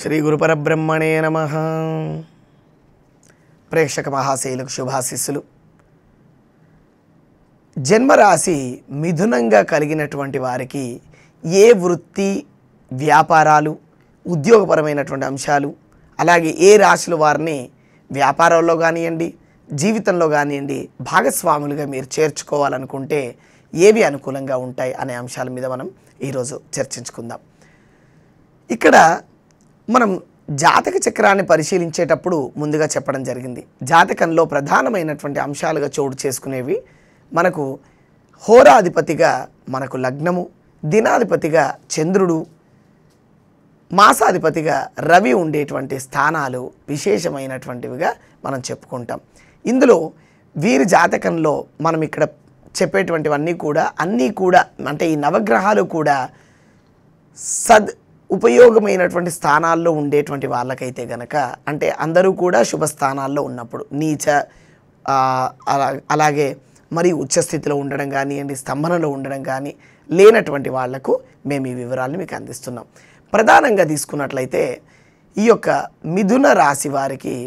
శ్రీ గురుపరబ్రహ్మణే నమః. ప్రేక్షక మహాశైలకు శుభాశిస్సులు. జన్మరాశి మిథునంగా కలిగినటువంటి వారికి ఏ వృత్తి, వ్యాపారాలు, ఉద్యోగపరమైనటువంటి అంశాలు, అలాగే ఏ రాశుల వారిని వ్యాపారంలో కానివ్వండి, జీవితంలో కానివ్వండి భాగస్వాములుగా మీరు చేర్చుకోవాలనుకుంటే ఏవి అనుకూలంగా ఉంటాయి అనే అంశాల మీద మనం ఈరోజు చర్చించుకుందాం. ఇక్కడ మనం జాతక చక్రాన్ని పరిశీలించేటప్పుడు ముందుగా చెప్పడం జరిగింది. జాతకంలో ప్రధానమైనటువంటి అంశాలుగా చోటు చేసుకునేవి మనకు హోరాధిపతిగా మనకు లగ్నము, దినాధిపతిగా చంద్రుడు, మాసాధిపతిగా రవి ఉండేటువంటి స్థానాలు విశేషమైనటువంటివిగా మనం చెప్పుకుంటాం. ఇందులో వీరి జాతకంలో మనం ఇక్కడ చెప్పేటువంటివన్నీ కూడా అన్నీ కూడా అంటే ఈ నవగ్రహాలు కూడా ఉపయోగమైనటువంటి స్థానాల్లో ఉండేటువంటి వాళ్ళకైతే గనక అంటే అందరూ కూడా శుభస్థానాల్లో ఉన్నప్పుడు నీచ అలాగే మరి ఉచ్చస్థితిలో ఉండడం కానివ్వండి, స్తంభనలో ఉండడం కానీ లేనటువంటి వాళ్లకు మేము ఈ వివరాలను మీకు అందిస్తున్నాం. ప్రధానంగా తీసుకున్నట్లయితే ఈ యొక్క మిథున రాశి వారికి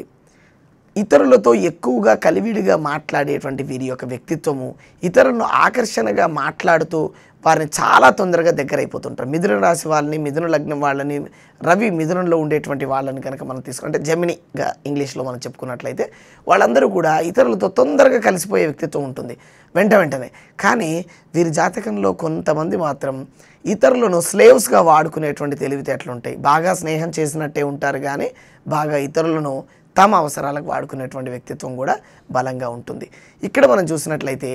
ఇతరులతో ఎక్కువగా కలివిడిగా మాట్లాడేటువంటి వీరి యొక్క వ్యక్తిత్వము, ఇతరులను ఆకర్షణగా మాట్లాడుతూ వారిని చాలా తొందరగా దగ్గర అయిపోతుంటారు. మిథున రాశి వాళ్ళని, మిథున లగ్నం వాళ్ళని, రవి మిథునంలో ఉండేటువంటి వాళ్ళని కనుక మనం తీసుకుంటే జెమినిగా ఇంగ్లీష్లో మనం చెప్పుకున్నట్లయితే వాళ్ళందరూ కూడా ఇతరులతో తొందరగా కలిసిపోయే వ్యక్తిత్వం ఉంటుంది వెంటనే. కానీ వీరి జాతకంలో కొంతమంది మాత్రం ఇతరులను స్లేవ్స్గా వాడుకునేటువంటి తెలివితేటలు ఉంటాయి. బాగా స్నేహం చేసినట్టే ఉంటారు కానీ బాగా ఇతరులను తమ అవసరాలకు వాడుకునేటువంటి వ్యక్తిత్వం కూడా బలంగా ఉంటుంది. ఇక్కడ మనం చూసినట్లయితే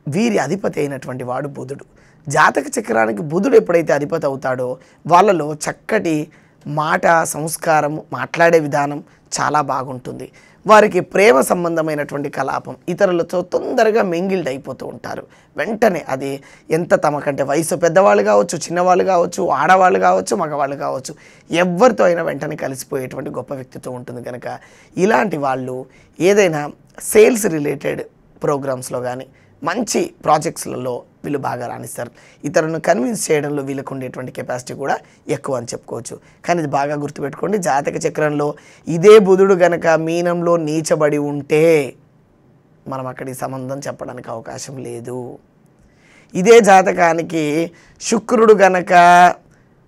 వీరి అధిపతి అయినటువంటి వాడు బుధుడు. జాతక చక్రానికి బుధుడు ఎప్పుడైతే అధిపతి అవుతాడో వాళ్ళలో చక్కటి మాట, సంస్కారం, మాట్లాడే విధానం చాలా బాగుంటుంది. వారికి ప్రేమ సంబంధమైనటువంటి కలాపం, ఇతరులతో తొందరగా మింగిల్డ్ అయిపోతూ ఉంటారు వెంటనే. అది ఎంత తమకంటే వయసు పెద్దవాళ్ళు కావచ్చు, చిన్నవాళ్ళు కావచ్చు, ఆడవాళ్ళు కావచ్చు, మగవాళ్ళు కావచ్చు, ఎవరితో అయినా వెంటనే కలిసిపోయేటువంటి గొప్ప వ్యక్తిత్వం ఉంటుంది. కనుక ఇలాంటి వాళ్ళు ఏదైనా సేల్స్ రిలేటెడ్ ప్రోగ్రామ్స్లో కానీ మంచి ప్రాజెక్ట్స్లలో వీళ్ళు బాగా రాణిస్తారు. ఇతరులను కన్విన్స్ చేయడంలో వీళ్ళకు ఉండేటువంటి కెపాసిటీ కూడా ఎక్కువ అని చెప్పుకోవచ్చు. కానీ ఇది బాగా గుర్తుపెట్టుకోండి, జాతక చక్రంలో ఇదే బుధుడు గనక మీనంలో నీచబడి ఉంటే మనం అక్కడి సంబంధం చెప్పడానికి అవకాశం లేదు. ఇదే జాతకానికి శుక్రుడు గనక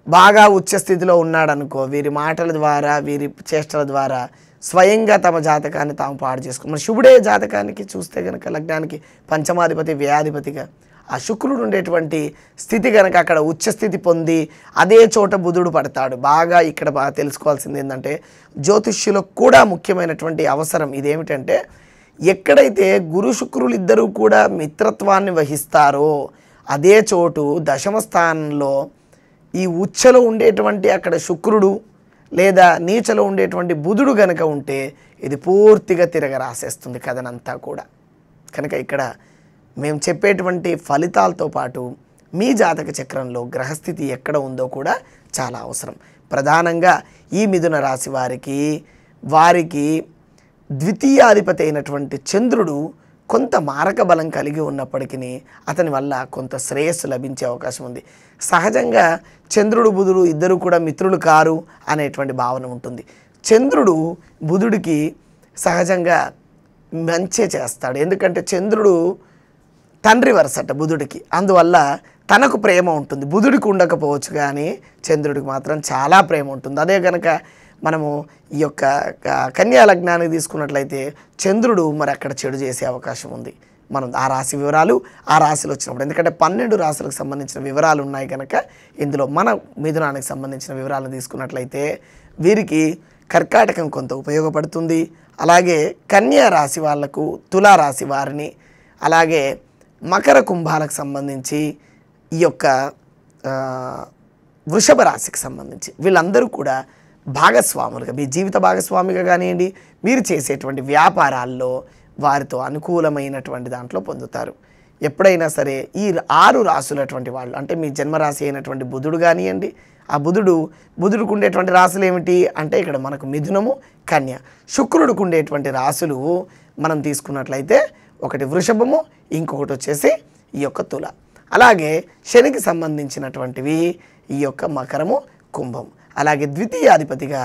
బాగా ఉచ్చస్థితిలో ఉన్నాడనుకో, వీరి మాటల ద్వారా, వీరి చేష్టల ద్వారా స్వయంగా తమ జాతకాన్ని తాము పాడు చేసుకుని మన శుభుడే జాతకానికి చూస్తే కనుక లగ్నానికి పంచమాధిపతి, వ్యయాధిపతిగా ఆ శుక్రుడు ఉండేటువంటి స్థితి కనుక అక్కడ ఉచ్చస్థితి పొంది అదే చోట బుధుడు పడతాడు. బాగా ఇక్కడ బాగా తెలుసుకోవాల్సింది ఏంటంటే జ్యోతిష్యులకు కూడా ముఖ్యమైనటువంటి అవసరం ఇదేమిటంటే ఎక్కడైతే గురు శుక్రులు ఇద్దరూ కూడా మిత్రత్వాన్ని వహిస్తారో అదే చోటు దశమ స్థానంలో ఈ ఉచ్చలో ఉండేటువంటి అక్కడ శుక్రుడు లేదా నీచలో ఉండేటువంటి బుధుడు గనక ఉంటే ఇది పూర్తిగా తిరగరాసేస్తుంది కథనంతా కూడా. కనుక ఇక్కడ మేము చెప్పేటువంటి ఫలితాలతో పాటు మీ జాతక చక్రంలో గ్రహస్థితి ఎక్కడ ఉందో కూడా చాలా అవసరం. ప్రధానంగా ఈ మిథున రాశి వారికి ద్వితీయాధిపతి అయినటువంటి చంద్రుడు కొంత మారక బలం కలిగి ఉన్నప్పటికీ అతని వల్ల కొంత శ్రేయస్సు లభించే అవకాశం ఉంది. సహజంగా చంద్రుడు, బుధుడు ఇద్దరు కూడా మిత్రులు కారు అనేటువంటి భావన ఉంటుంది. చంద్రుడు బుధుడికి సహజంగా మంచే చేస్తాడు. ఎందుకంటే చంద్రుడు తండ్రి వరసట బుధుడికి, అందువల్ల తనకు ప్రేమ ఉంటుంది. బుధుడికి ఉండకపోవచ్చు కానీ చంద్రుడికి మాత్రం చాలా ప్రేమ ఉంటుంది. అదే కనుక మనము ఈ యొక్క కన్యా లగ్నానికి తీసుకున్నట్లయితే చంద్రుడు మరి అక్కడ చెడు చేసే అవకాశం ఉంది. మనం ఆ రాశి వివరాలు ఆ రాశిలో వచ్చినప్పుడు, ఎందుకంటే 12 రాశులకు సంబంధించిన వివరాలు ఉన్నాయి కనుక ఇందులో మన మిథునానికి సంబంధించిన వివరాలను తీసుకున్నట్లయితే వీరికి కర్కాటకం కొంత ఉపయోగపడుతుంది. అలాగే కన్యా రాశి వాళ్లకు, తులారాశి వారిని, అలాగే మకర కుంభాలకు సంబంధించి ఈ యొక్క వృషభ రాశికి సంబంధించి వీళ్ళందరూ కూడా భాగస్వాములుగా, మీ జీవిత భాగస్వామిగా కానివ్వండి, మీరు చేసేటువంటి వ్యాపారాల్లో వారితో అనుకూలమైనటువంటి దాంట్లో పొందుతారు. ఎప్పుడైనా సరే ఈ 6 రాసులటువంటి వాళ్ళు అంటే మీ జన్మరాశి అయినటువంటి బుధుడు కానివ్వండి, ఆ బుధుడికి ఉండేటువంటి రాశులు ఏమిటి అంటే ఇక్కడ మనకు మిథునము, కన్య. శుక్రుడికి ఉండేటువంటి రాశులు మనం తీసుకున్నట్లయితే ఒకటి వృషభము, ఇంకొకటి వచ్చేసి ఈ యొక్క తుల. అలాగే శనికి సంబంధించినటువంటివి ఈ యొక్క మకరము, కుంభం. అలాగే ద్వితీయాధిపతిగా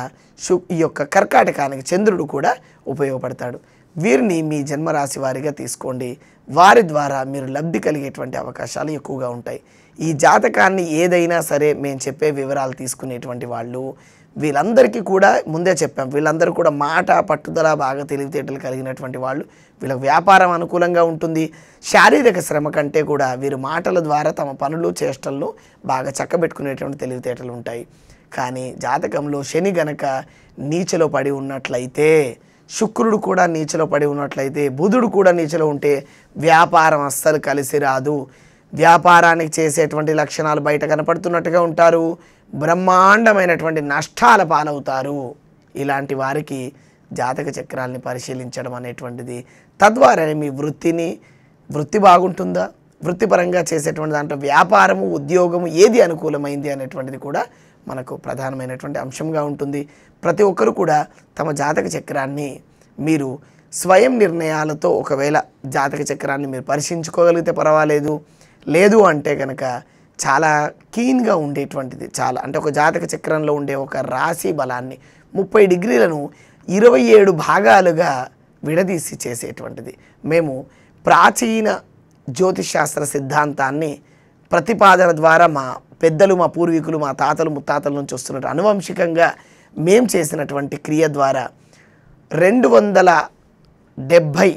ఈ యొక్క కర్కాటకానికి చంద్రుడు కూడా ఉపయోగపడతాడు. వీరిని మీ జన్మరాశి వారిగా తీసుకోండి. వారి ద్వారా మీరు లబ్ధి కలిగేటువంటి అవకాశాలు ఎక్కువగా ఉంటాయి. ఈ జాతకాన్ని ఏదైనా సరే మేము చెప్పే వివరాలు తీసుకునేటువంటి వాళ్ళు వీళ్ళందరికీ కూడా ముందే చెప్పాం, వీళ్ళందరూ కూడా మాట పట్టుదల బాగా తెలివితేటలు కలిగినటువంటి వాళ్ళు. వీళ్ళకి వ్యాపారం అనుకూలంగా ఉంటుంది. శారీరక శ్రమ కంటే కూడా వీరు మాటల ద్వారా తమ పనులు చేష్టలను బాగా చక్కబెట్టుకునేటువంటి తెలివితేటలు ఉంటాయి. కానీ జాతకంలో శని గనక నీచలో పడి ఉన్నట్లయితే, శుక్రుడు కూడా నీచలో పడి ఉన్నట్లయితే, బుధుడు కూడా నీచలో ఉంటే వ్యాపారం అస్సలు కలిసి రాదు. వ్యాపారానికి చేసేటువంటి లక్షణాలు బయట కనపడుతున్నట్టుగా ఉంటారు, బ్రహ్మాండమైనటువంటి నష్టాల పాలవుతారు. ఇలాంటి వారికి జాతక చక్రాల్ని పరిశీలించడం అనేటువంటిది, తద్వారా మీ వృత్తి బాగుంటుందా, వృత్తిపరంగా చేసేటువంటి దాంట్లో వ్యాపారము ఉద్యోగము ఏది అనుకూలమైంది అనేటువంటిది కూడా మనకు ప్రధానమైనటువంటి అంశంగా ఉంటుంది. ప్రతి ఒక్కరు కూడా తమ జాతక చక్రాన్ని మీరు స్వయం నిర్ణయాలతో ఒకవేళ జాతక చక్రాన్ని మీరు పరిశీలించుకోగలిగితే పర్వాలేదు. లేదు అంటే కనుక చాలా కీన్గా ఉండేటువంటిది, చాలా అంటే ఒక జాతక చక్రంలో ఉండే ఒక రాశి బలాన్ని 30 డిగ్రీలను 27 భాగాలుగా విడదీసి చేసేటువంటిది. మేము ప్రాచీన జ్యోతిషాస్త్ర సిద్ధాంతాన్ని ప్రతిపాదన ద్వారా మా పెద్దలు, మా పూర్వీకులు, మా తాతలు ముత్తాతల నుంచి వస్తున్నట్టు అనువంశికంగా మేము చేసినటువంటి క్రియ ద్వారా 270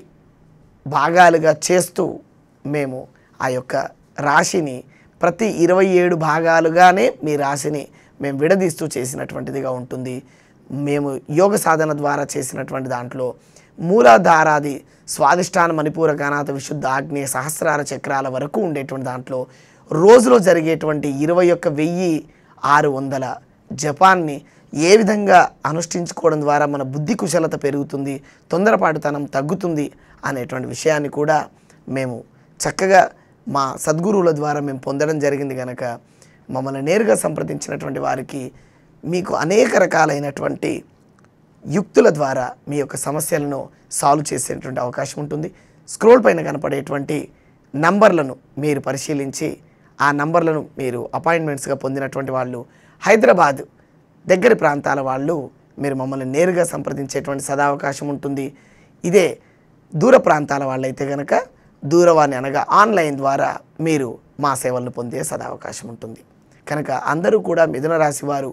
భాగాలుగా చేస్తూ మేము ఆ యొక్క రాశిని ప్రతి 27 భాగాలుగానే మీ రాశిని మేము విడదీస్తూ చేసినటువంటిదిగా ఉంటుంది. మేము యోగ సాధన ద్వారా చేసినటువంటి దాంట్లో మూలాధారాది స్వాదిష్టాన మణిపూర గణాత విశుద్ధ ఆగ్నేయ సహస్రార చక్రాల వరకు ఉండేటువంటి దాంట్లో రోజులో జరిగేటువంటి 21,600 జపాన్ని ఏ విధంగా అనుష్ఠించుకోవడం ద్వారా మన బుద్ధి కుశలత పెరుగుతుంది, తొందరపాటుతనం తగ్గుతుంది అనేటువంటి విషయాన్ని కూడా మేము చక్కగా మా సద్గురువుల ద్వారా మేము పొందడం జరిగింది. కనుక మమ్మల్ని నేరుగా సంప్రదించినటువంటి వారికి మీకు అనేక రకాలైనటువంటి యుక్తుల ద్వారా మీ యొక్క సమస్యలను సాల్వ్ చేసేటువంటి అవకాశం ఉంటుంది. స్క్రోల్ పైన కనపడేటువంటి నంబర్లను మీరు పరిశీలించి ఆ నంబర్లను మీరు అపాయింట్మెంట్స్గా పొందినటువంటి వాళ్ళు, హైదరాబాద్ దగ్గర ప్రాంతాల వాళ్ళు మీరు మమ్మల్ని నేరుగా సంప్రదించేటువంటి సదావకాశం ఉంటుంది. ఇదే దూర ప్రాంతాల వాళ్ళైతే కనుక దూరవాణి అనగా ఆన్లైన్ ద్వారా మీరు మా సేవలను పొందే సదావకాశం ఉంటుంది. కనుక అందరూ కూడా మిథున రాశి వారు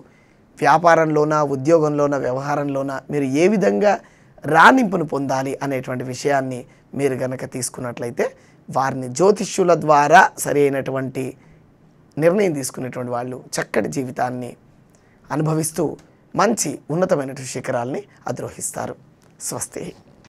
వ్యాపారంలోన, ఉద్యోగంలోన, వ్యవహారంలోన మీరు ఏ విధంగా రాణింపును పొందాలి అనేటువంటి విషయాన్ని మీరు కనుక తీసుకున్నట్లయితే వారిని జ్యోతిష్యుల ద్వారా సరైనటువంటి నిర్ణయం తీసుకునేటువంటి వాళ్ళు చక్కటి జీవితాన్ని అనుభవిస్తూ మంచి ఉన్నతమైనటువంటి శిఖరాల్ని అధిరోహిస్తారు. స్వస్తి.